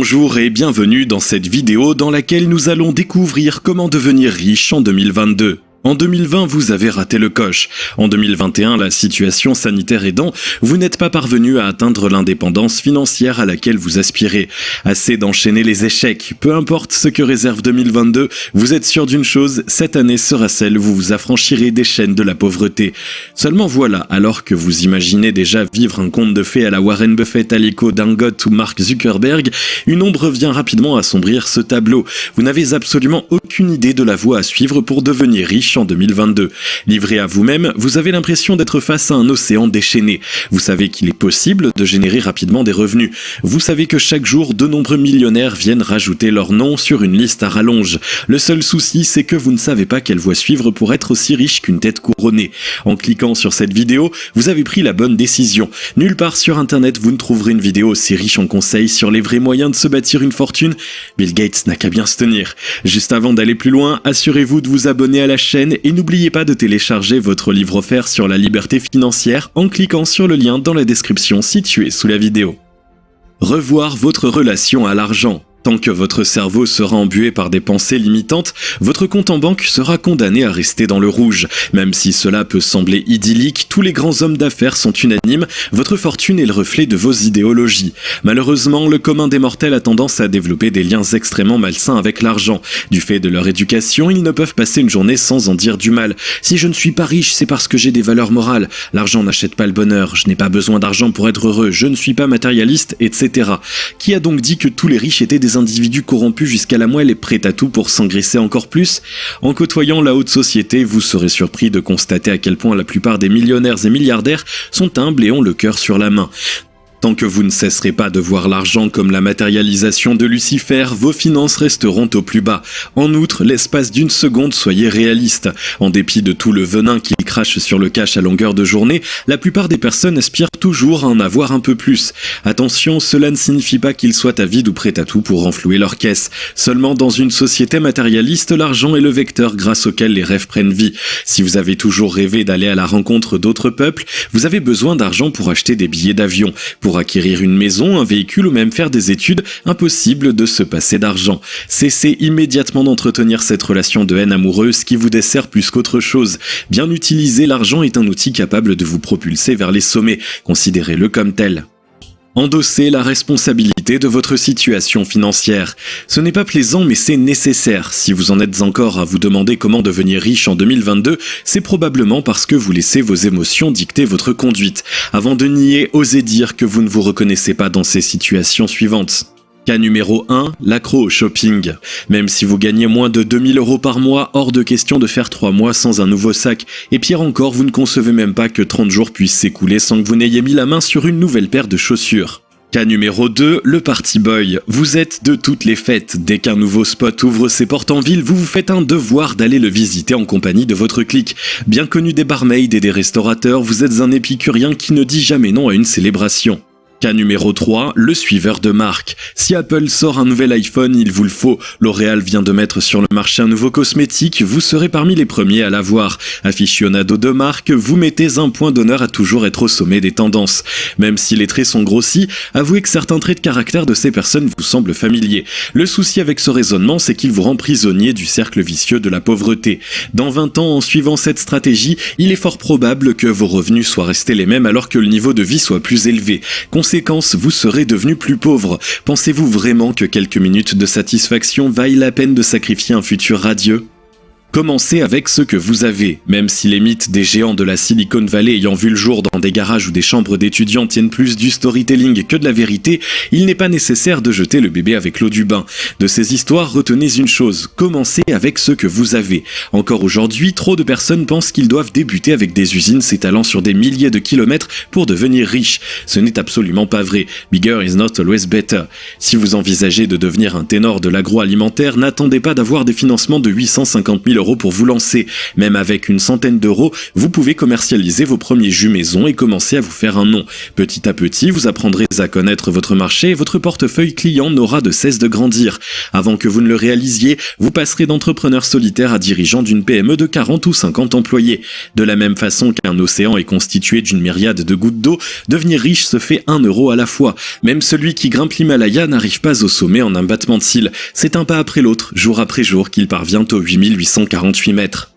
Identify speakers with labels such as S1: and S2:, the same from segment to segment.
S1: Bonjour et bienvenue dans cette vidéo dans laquelle nous allons découvrir comment devenir riche en 2022. En 2020, vous avez raté le coche. En 2021, la situation sanitaire aidant, vous n'êtes pas parvenu à atteindre l'indépendance financière à laquelle vous aspirez. Assez d'enchaîner les échecs. Peu importe ce que réserve 2022, vous êtes sûr d'une chose, cette année sera celle où vous vous affranchirez des chaînes de la pauvreté. Seulement voilà, alors que vous imaginez déjà vivre un conte de fées à la Warren Buffett, Aliko Dangote ou Mark Zuckerberg, une ombre vient rapidement assombrir ce tableau. Vous n'avez absolument aucune idée de la voie à suivre pour devenir riche en 2022. Livré à vous-même, vous avez l'impression d'être face à un océan déchaîné. Vous savez qu'il est possible de générer rapidement des revenus. Vous savez que chaque jour, de nombreux millionnaires viennent rajouter leur nom sur une liste à rallonge. Le seul souci, c'est que vous ne savez pas quelle voie suivre pour être aussi riche qu'une tête couronnée. En cliquant sur cette vidéo, vous avez pris la bonne décision. Nulle part sur internet, vous ne trouverez une vidéo aussi riche en conseils sur les vrais moyens de se bâtir une fortune. Bill Gates n'a qu'à bien se tenir. Juste avant d'aller plus loin, assurez-vous de vous abonner à la chaîne et n'oubliez pas de télécharger votre livre offert sur la liberté financière en cliquant sur le lien dans la description située sous la vidéo. Revoir votre relation à l'argent. Tant que votre cerveau sera embué par des pensées limitantes, votre compte en banque sera condamné à rester dans le rouge. Même si cela peut sembler idyllique, tous les grands hommes d'affaires sont unanimes, votre fortune est le reflet de vos idéologies. Malheureusement, le commun des mortels a tendance à développer des liens extrêmement malsains avec l'argent. Du fait de leur éducation, ils ne peuvent passer une journée sans en dire du mal. Si je ne suis pas riche, c'est parce que j'ai des valeurs morales. L'argent n'achète pas le bonheur, je n'ai pas besoin d'argent pour être heureux, je ne suis pas matérialiste, etc. Qui a donc dit que tous les riches étaient des individus corrompus jusqu'à la moelle et prêts à tout pour s'engraisser encore plus? En côtoyant la haute société, vous serez surpris de constater à quel point la plupart des millionnaires et milliardaires sont humbles et ont le cœur sur la main. Tant que vous ne cesserez pas de voir l'argent comme la matérialisation de Lucifer, vos finances resteront au plus bas. En outre, l'espace d'une seconde, soyez réaliste. En dépit de tout le venin qu'il crache sur le cash à longueur de journée, la plupart des personnes aspirent toujours à en avoir un peu plus. Attention, cela ne signifie pas qu'ils soient avides ou prêts à tout pour renflouer leur caisse. Seulement dans une société matérialiste, l'argent est le vecteur grâce auquel les rêves prennent vie. Si vous avez toujours rêvé d'aller à la rencontre d'autres peuples, vous avez besoin d'argent pour acheter des billets d'avion. Pour acquérir une maison, un véhicule ou même faire des études, impossible de se passer d'argent. Cessez immédiatement d'entretenir cette relation de haine amoureuse qui vous dessert plus qu'autre chose. Bien utilisé, l'argent est un outil capable de vous propulser vers les sommets. Considérez-le comme tel. Endossez la responsabilité de votre situation financière. Ce n'est pas plaisant mais c'est nécessaire. Si vous en êtes encore à vous demander comment devenir riche en 2022, c'est probablement parce que vous laissez vos émotions dicter votre conduite. Avant de nier, osez dire que vous ne vous reconnaissez pas dans ces situations suivantes. Cas numéro 1, l'accro au shopping. Même si vous gagnez moins de 2000 € par mois, hors de question de faire 3 mois sans un nouveau sac. Et pire encore, vous ne concevez même pas que 30 jours puissent s'écouler sans que vous n'ayez mis la main sur une nouvelle paire de chaussures. Cas numéro 2, le party boy. Vous êtes de toutes les fêtes. Dès qu'un nouveau spot ouvre ses portes en ville, vous vous faites un devoir d'aller le visiter en compagnie de votre clique. Bien connu des barmaids et des restaurateurs, vous êtes un épicurien qui ne dit jamais non à une célébration. Cas numéro 3, le suiveur de marque. Si Apple sort un nouvel iPhone, il vous le faut. L'Oréal vient de mettre sur le marché un nouveau cosmétique, vous serez parmi les premiers à l'avoir. Aficionado de marque, vous mettez un point d'honneur à toujours être au sommet des tendances. Même si les traits sont grossis, avouez que certains traits de caractère de ces personnes vous semblent familiers. Le souci avec ce raisonnement, c'est qu'il vous rend prisonnier du cercle vicieux de la pauvreté. Dans 20 ans, en suivant cette stratégie, il est fort probable que vos revenus soient restés les mêmes alors que le niveau de vie soit plus élevé. Conséquence, vous serez devenu plus pauvre. Pensez-vous vraiment que quelques minutes de satisfaction vaillent la peine de sacrifier un futur radieux ? Commencez avec ce que vous avez. Même si les mythes des géants de la Silicon Valley ayant vu le jour dans des garages ou des chambres d'étudiants tiennent plus du storytelling que de la vérité, il n'est pas nécessaire de jeter le bébé avec l'eau du bain. De ces histoires, retenez une chose, commencez avec ce que vous avez. Encore aujourd'hui, trop de personnes pensent qu'ils doivent débuter avec des usines s'étalant sur des milliers de kilomètres pour devenir riches. Ce n'est absolument pas vrai. Bigger is not always better. Si vous envisagez de devenir un ténor de l'agroalimentaire, n'attendez pas d'avoir des financements de 850 000 € pour vous lancer. Même avec une centaine d'euros, vous pouvez commercialiser vos premiers jus maison et commencer à vous faire un nom. Petit à petit, vous apprendrez à connaître votre marché et votre portefeuille client n'aura de cesse de grandir. Avant que vous ne le réalisiez, vous passerez d'entrepreneur solitaire à dirigeant d'une PME de 40 ou 50 employés. De la même façon qu'un océan est constitué d'une myriade de gouttes d'eau, devenir riche se fait 1 € à la fois. Même celui qui grimpe l'Himalaya n'arrive pas au sommet en un battement de cils. C'est un pas après l'autre, jour après jour, qu'il parvient aux 8848 mètres.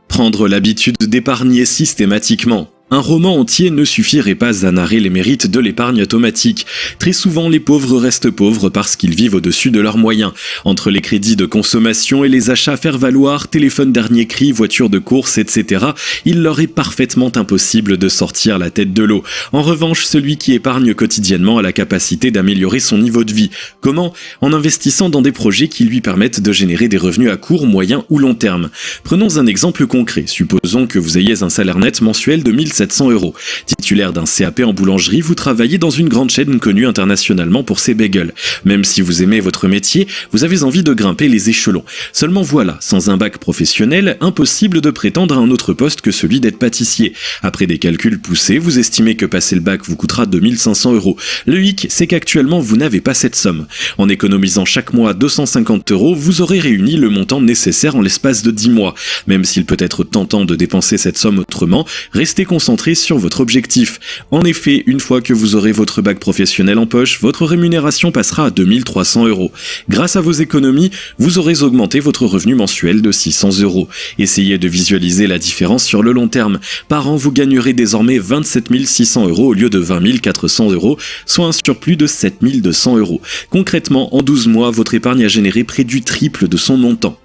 S1: Prendre l'habitude d'épargner systématiquement. Un roman entier ne suffirait pas à narrer les mérites de l'épargne automatique. Très souvent, les pauvres restent pauvres parce qu'ils vivent au-dessus de leurs moyens. Entre les crédits de consommation et les achats faire-valoir, téléphone dernier cri, voiture de course, etc., il leur est parfaitement impossible de sortir la tête de l'eau. En revanche, celui qui épargne quotidiennement a la capacité d'améliorer son niveau de vie. Comment ? En investissant dans des projets qui lui permettent de générer des revenus à court, moyen ou long terme. Prenons un exemple concret. Supposons que vous ayez un salaire net mensuel de 1700 €. Titulaire d'un CAP en boulangerie, vous travaillez dans une grande chaîne connue internationalement pour ses bagels. Même si vous aimez votre métier, vous avez envie de grimper les échelons. Seulement voilà, sans un bac professionnel, impossible de prétendre à un autre poste que celui d'être pâtissier. Après des calculs poussés, vous estimez que passer le bac vous coûtera 2500 €. Le hic, c'est qu'actuellement vous n'avez pas cette somme. En économisant chaque mois 250 €, vous aurez réuni le montant nécessaire en l'espace de 10 mois. Même s'il peut être tentant de dépenser cette somme autrement, restez concentré sur votre objectif. En effet, une fois que vous aurez votre bac professionnel en poche, votre rémunération passera à 2300 €. Grâce à vos économies, vous aurez augmenté votre revenu mensuel de 600 €. Essayez de visualiser la différence sur le long terme. Par an, vous gagnerez désormais 27 600 € au lieu de 20 400 €, soit un surplus de 7 200 €. Concrètement, en 12 mois, votre épargne a généré près du triple de son montant.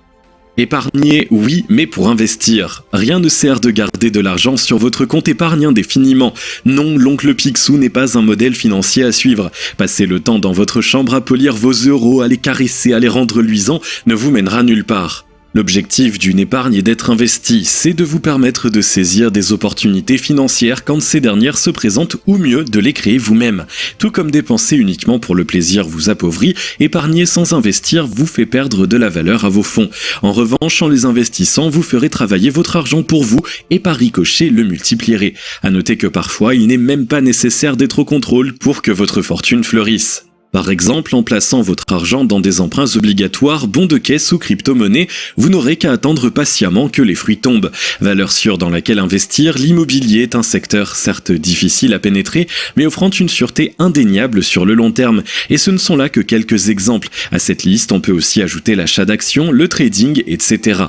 S1: Épargner, oui, mais pour investir. Rien ne sert de garder de l'argent sur votre compte épargne indéfiniment. Non, l'oncle Picsou n'est pas un modèle financier à suivre. Passer le temps dans votre chambre à polir vos euros, à les caresser, à les rendre luisants, ne vous mènera nulle part. L'objectif d'une épargne est d'être investi, c'est de vous permettre de saisir des opportunités financières quand ces dernières se présentent ou mieux de les créer vous-même. Tout comme dépenser uniquement pour le plaisir vous appauvrit, épargner sans investir vous fait perdre de la valeur à vos fonds. En revanche, en les investissant, vous ferez travailler votre argent pour vous et par ricochet le multiplierez. À noter que parfois, il n'est même pas nécessaire d'être au contrôle pour que votre fortune fleurisse. Par exemple, en plaçant votre argent dans des emprunts obligatoires, bons de caisse ou crypto-monnaies, vous n'aurez qu'à attendre patiemment que les fruits tombent. Valeur sûre dans laquelle investir, l'immobilier est un secteur certes difficile à pénétrer, mais offrant une sûreté indéniable sur le long terme. Et ce ne sont là que quelques exemples. À cette liste, on peut aussi ajouter l'achat d'actions, le trading, etc.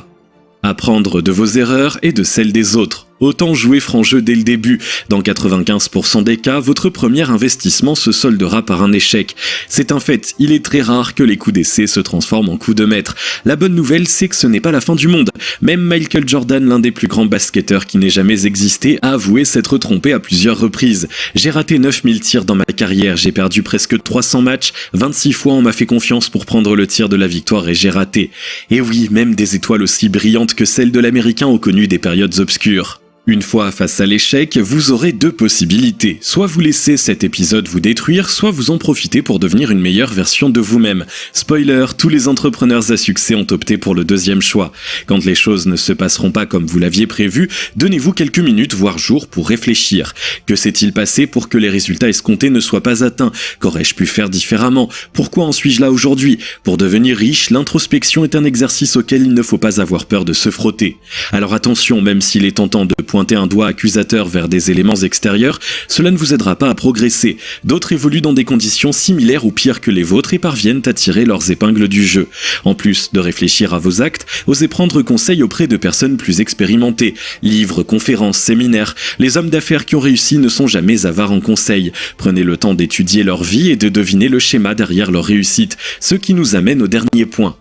S1: Apprendre de vos erreurs et de celles des autres. Autant jouer franc jeu dès le début. Dans 95% des cas, votre premier investissement se soldera par un échec. C'est un fait, il est très rare que les coups d'essai se transforment en coups de maître. La bonne nouvelle, c'est que ce n'est pas la fin du monde. Même Michael Jordan, l'un des plus grands basketteurs qui n'ait jamais existé, a avoué s'être trompé à plusieurs reprises. J'ai raté 9000 tirs dans ma carrière, j'ai perdu presque 300 matchs, 26 fois on m'a fait confiance pour prendre le tir de la victoire et j'ai raté. Et oui, même des étoiles aussi brillantes que celles de l'américain ont connu des périodes obscures. Une fois face à l'échec, vous aurez deux possibilités. Soit vous laissez cet épisode vous détruire, soit vous en profitez pour devenir une meilleure version de vous-même. Spoiler, tous les entrepreneurs à succès ont opté pour le deuxième choix. Quand les choses ne se passeront pas comme vous l'aviez prévu, donnez-vous quelques minutes, voire jours, pour réfléchir. Que s'est-il passé pour que les résultats escomptés ne soient pas atteints? Qu'aurais-je pu faire différemment? Pourquoi en suis-je là aujourd'hui? Pour devenir riche, l'introspection est un exercice auquel il ne faut pas avoir peur de se frotter. Alors attention, même s'il est tentant de pointer un doigt accusateur vers des éléments extérieurs, cela ne vous aidera pas à progresser. D'autres évoluent dans des conditions similaires ou pires que les vôtres et parviennent à tirer leurs épingles du jeu. En plus de réfléchir à vos actes, osez prendre conseil auprès de personnes plus expérimentées. Livres, conférences, séminaires, les hommes d'affaires qui ont réussi ne sont jamais avares en conseils. Prenez le temps d'étudier leur vie et de deviner le schéma derrière leur réussite, ce qui nous amène au dernier point.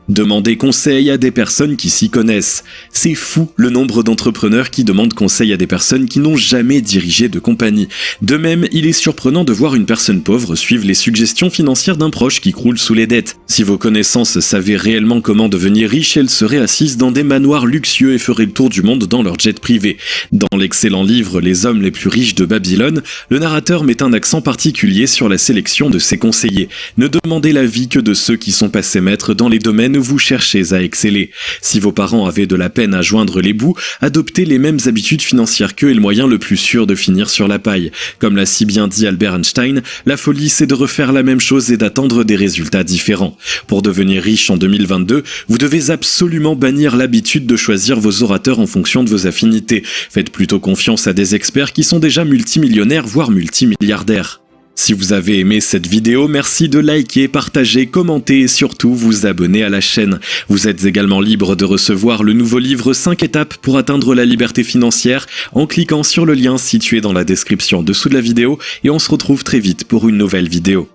S1: Demandez conseil à des personnes qui s'y connaissent. C'est fou le nombre d'entrepreneurs qui demandent conseil à des personnes qui n'ont jamais dirigé de compagnie. De même, il est surprenant de voir une personne pauvre suivre les suggestions financières d'un proche qui croule sous les dettes. Si vos connaissances savaient réellement comment devenir riches, elles seraient assises dans des manoirs luxueux et feraient le tour du monde dans leur jet privé. Dans l'excellent livre Les hommes les plus riches de Babylone, le narrateur met un accent particulier sur la sélection de ses conseillers. Ne demandez l'avis que de ceux qui sont passés maîtres dans les domaines jeune, vous cherchez à exceller. Si vos parents avaient de la peine à joindre les bouts, adoptez les mêmes habitudes financières qu'eux est le moyen le plus sûr de finir sur la paille. Comme l'a si bien dit Albert Einstein, la folie c'est de refaire la même chose et d'attendre des résultats différents. Pour devenir riche en 2022, vous devez absolument bannir l'habitude de choisir vos orateurs en fonction de vos affinités. Faites plutôt confiance à des experts qui sont déjà multimillionnaires voire multimilliardaires. Si vous avez aimé cette vidéo, merci de liker, partager, commenter et surtout vous abonner à la chaîne. Vous êtes également libre de recevoir le nouveau livre 5 étapes pour atteindre la liberté financière en cliquant sur le lien situé dans la description dessous de la vidéo et on se retrouve très vite pour une nouvelle vidéo.